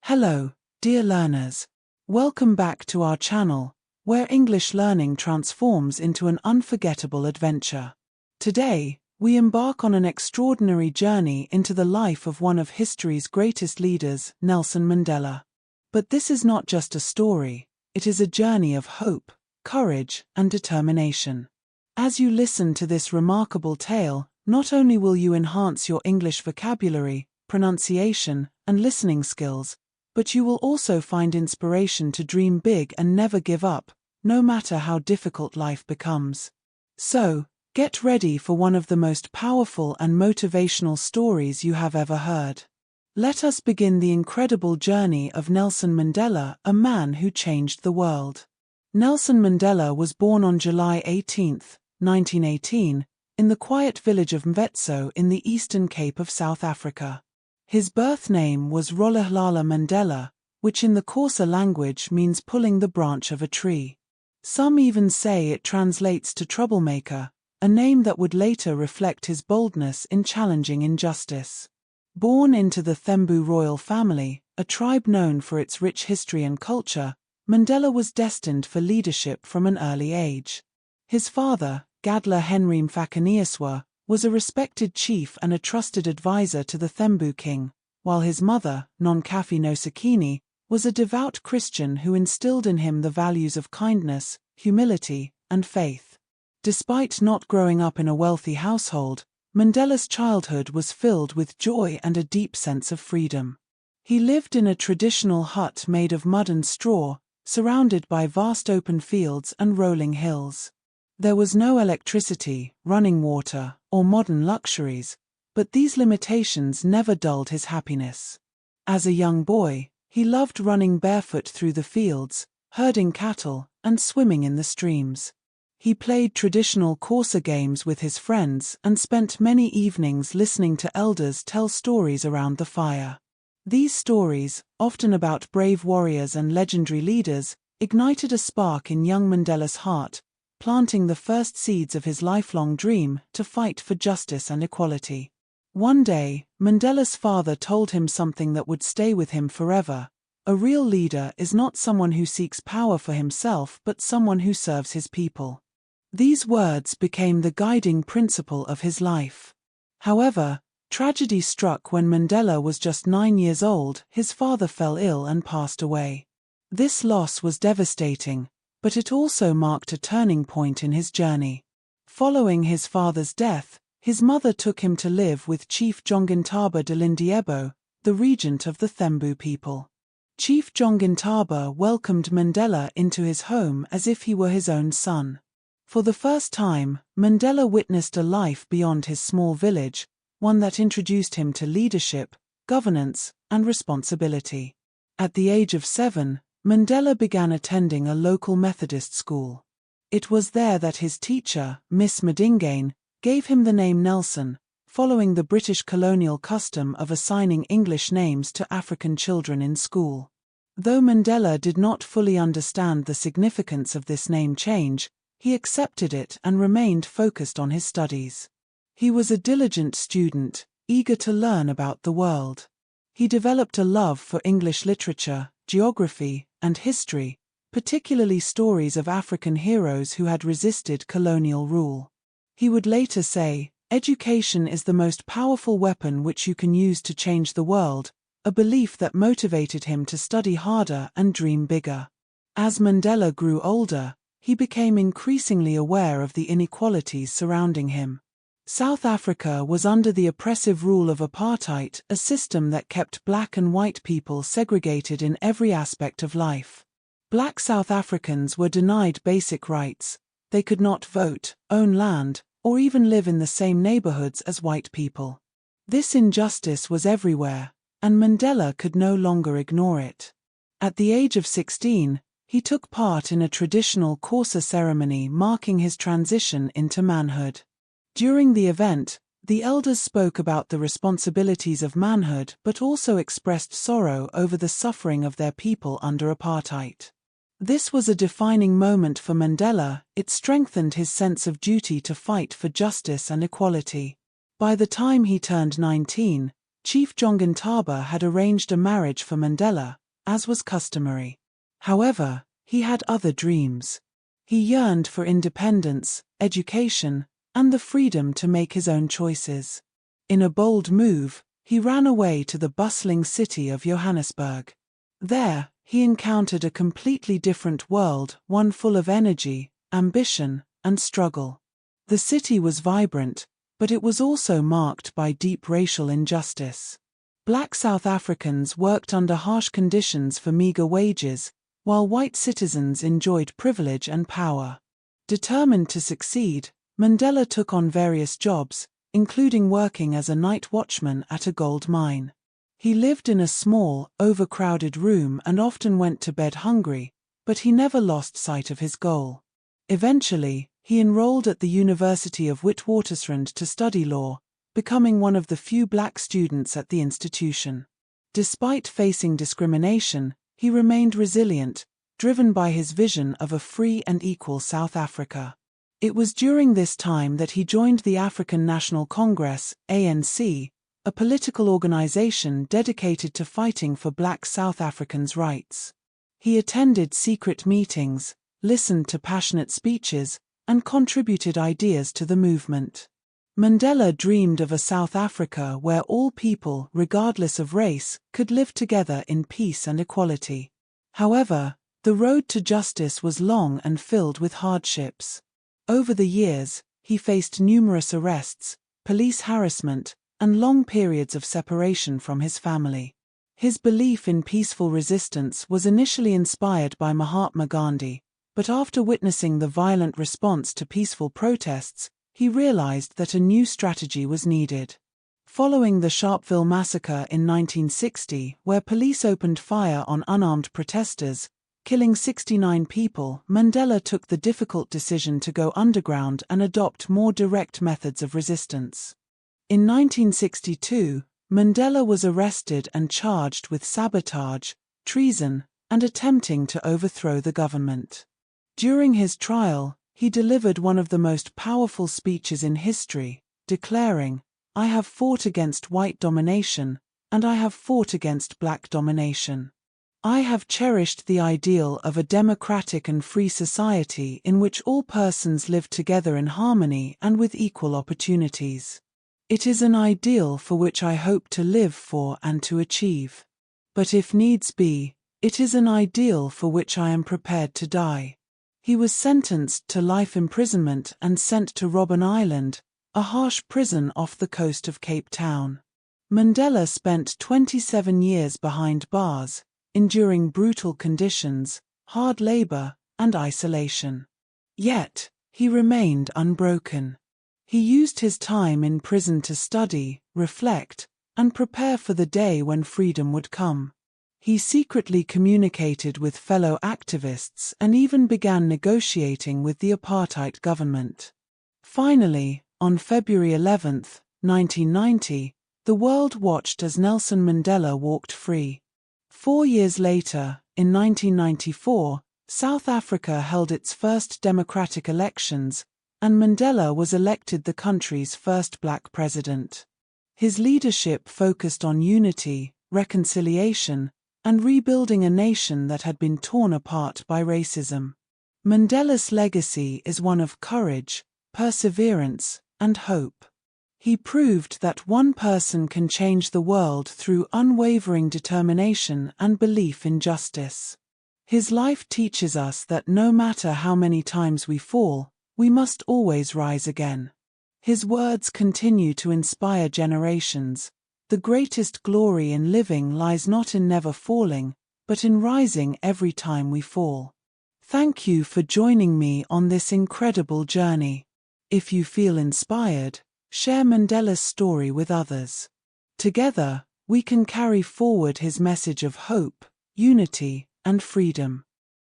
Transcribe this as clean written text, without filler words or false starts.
Hello, dear learners. Welcome back to our channel, where English learning transforms into an unforgettable adventure. Today, we embark on an extraordinary journey into the life of one of history's greatest leaders, Nelson Mandela. But this is not just a story, it is a journey of hope, courage, and determination. As you listen to this remarkable tale, not only will you enhance your English vocabulary, pronunciation, and listening skills, but you will also find inspiration to dream big and never give up, no matter how difficult life becomes. So, get ready for one of the most powerful and motivational stories you have ever heard. Let us begin the incredible journey of Nelson Mandela, a man who changed the world. Nelson Mandela was born on July 18, 1918, in the quiet village of Mvetso in the Eastern Cape of South Africa. His birth name was Rolihlahla Mandela, which in the Xhosa language means pulling the branch of a tree. Some even say it translates to troublemaker, a name that would later reflect his boldness in challenging injustice. Born into the Thembu royal family, a tribe known for its rich history and culture, Mandela was destined for leadership from an early age. His father, Gadla Henry Mfakaniaswa, was a respected chief and a trusted advisor to the Thembu king, while his mother, Nonkafi Nosekeni, was a devout Christian who instilled in him the values of kindness, humility, and faith. Despite not growing up in a wealthy household, Mandela's childhood was filled with joy and a deep sense of freedom. He lived in a traditional hut made of mud and straw, surrounded by vast open fields and rolling hills. There was no electricity, running water, or modern luxuries, but these limitations never dulled his happiness. As a young boy, he loved running barefoot through the fields, herding cattle, and swimming in the streams. He played traditional Xhosa games with his friends and spent many evenings listening to elders tell stories around the fire. These stories, often about brave warriors and legendary leaders, ignited a spark in young Mandela's heart, planting the first seeds of his lifelong dream to fight for justice and equality. One day, Mandela's father told him something that would stay with him forever. A real leader is not someone who seeks power for himself but someone who serves his people. These words became the guiding principle of his life. However, tragedy struck when Mandela was just 9 years old. His father fell ill and passed away. This loss was devastating, but it also marked a turning point in his journey. Following his father's death, his mother took him to live with Chief Jongintaba Dalindyebo, the regent of the Thembu people. Chief Jongintaba welcomed Mandela into his home as if he were his own son. For the first time, Mandela witnessed a life beyond his small village, one that introduced him to leadership, governance, and responsibility. At the age of 7, Mandela began attending a local Methodist school. It was there that his teacher, Miss Madingane, gave him the name Nelson, following the British colonial custom of assigning English names to African children in school. Though Mandela did not fully understand the significance of this name change, he accepted it and remained focused on his studies. He was a diligent student, eager to learn about the world. He developed a love for English literature, geography, and history, particularly stories of African heroes who had resisted colonial rule. He would later say, "Education is the most powerful weapon which you can use to change the world," a belief that motivated him to study harder and dream bigger. As Mandela grew older, he became increasingly aware of the inequalities surrounding him. South Africa was under the oppressive rule of apartheid, a system that kept black and white people segregated in every aspect of life. Black South Africans were denied basic rights. They could not vote, own land, or even live in the same neighborhoods as white people. This injustice was everywhere, and Mandela could no longer ignore it. At the age of 16, he took part in a traditional Xhosa ceremony marking his transition into manhood. During the event, the elders spoke about the responsibilities of manhood but also expressed sorrow over the suffering of their people under apartheid. This was a defining moment for Mandela. It strengthened his sense of duty to fight for justice and equality. By the time he turned 19, Chief Jongintaba had arranged a marriage for Mandela, as was customary. However, he had other dreams. He yearned for independence, education, and the freedom to make his own choices. In a bold move, he ran away to the bustling city of Johannesburg. There, he encountered a completely different world, one full of energy, ambition, and struggle. The city was vibrant, but it was also marked by deep racial injustice. Black South Africans worked under harsh conditions for meager wages, while white citizens enjoyed privilege and power. Determined to succeed, Mandela took on various jobs, including working as a night watchman at a gold mine. He lived in a small, overcrowded room and often went to bed hungry, but he never lost sight of his goal. Eventually, he enrolled at the University of Witwatersrand to study law, becoming one of the few black students at the institution. Despite facing discrimination, he remained resilient, driven by his vision of a free and equal South Africa. It was during this time that he joined the African National Congress, ANC, a political organization dedicated to fighting for black South Africans' rights. He attended secret meetings, listened to passionate speeches, and contributed ideas to the movement. Mandela dreamed of a South Africa where all people, regardless of race, could live together in peace and equality. However, the road to justice was long and filled with hardships. Over the years, he faced numerous arrests, police harassment, and long periods of separation from his family. His belief in peaceful resistance was initially inspired by Mahatma Gandhi, but after witnessing the violent response to peaceful protests, he realized that a new strategy was needed. Following the Sharpeville massacre in 1960, where police opened fire on unarmed protesters, killing 69 people, Mandela took the difficult decision to go underground and adopt more direct methods of resistance. In 1962, Mandela was arrested and charged with sabotage, treason, and attempting to overthrow the government. During his trial, he delivered one of the most powerful speeches in history, declaring, "I have fought against white domination, and I have fought against black domination. I have cherished the ideal of a democratic and free society in which all persons live together in harmony and with equal opportunities. It is an ideal for which I hope to live for and to achieve. But if needs be, it is an ideal for which I am prepared to die." He was sentenced to life imprisonment and sent to Robben Island, a harsh prison off the coast of Cape Town. Mandela spent 27 years behind bars, enduring brutal conditions, hard labor, and isolation. Yet, he remained unbroken. He used his time in prison to study, reflect, and prepare for the day when freedom would come. He secretly communicated with fellow activists and even began negotiating with the apartheid government. Finally, on February 11, 1990, the world watched as Nelson Mandela walked free. 4 years later, in 1994, South Africa held its first democratic elections, and Mandela was elected the country's first black president. His leadership focused on unity, reconciliation, and rebuilding a nation that had been torn apart by racism. Mandela's legacy is one of courage, perseverance, and hope. He proved that one person can change the world through unwavering determination and belief in justice. His life teaches us that no matter how many times we fall, we must always rise again. His words continue to inspire generations. The greatest glory in living lies not in never falling, but in rising every time we fall. Thank you for joining me on this incredible journey. If you feel inspired, share Mandela's story with others. Together, we can carry forward his message of hope, unity, and freedom.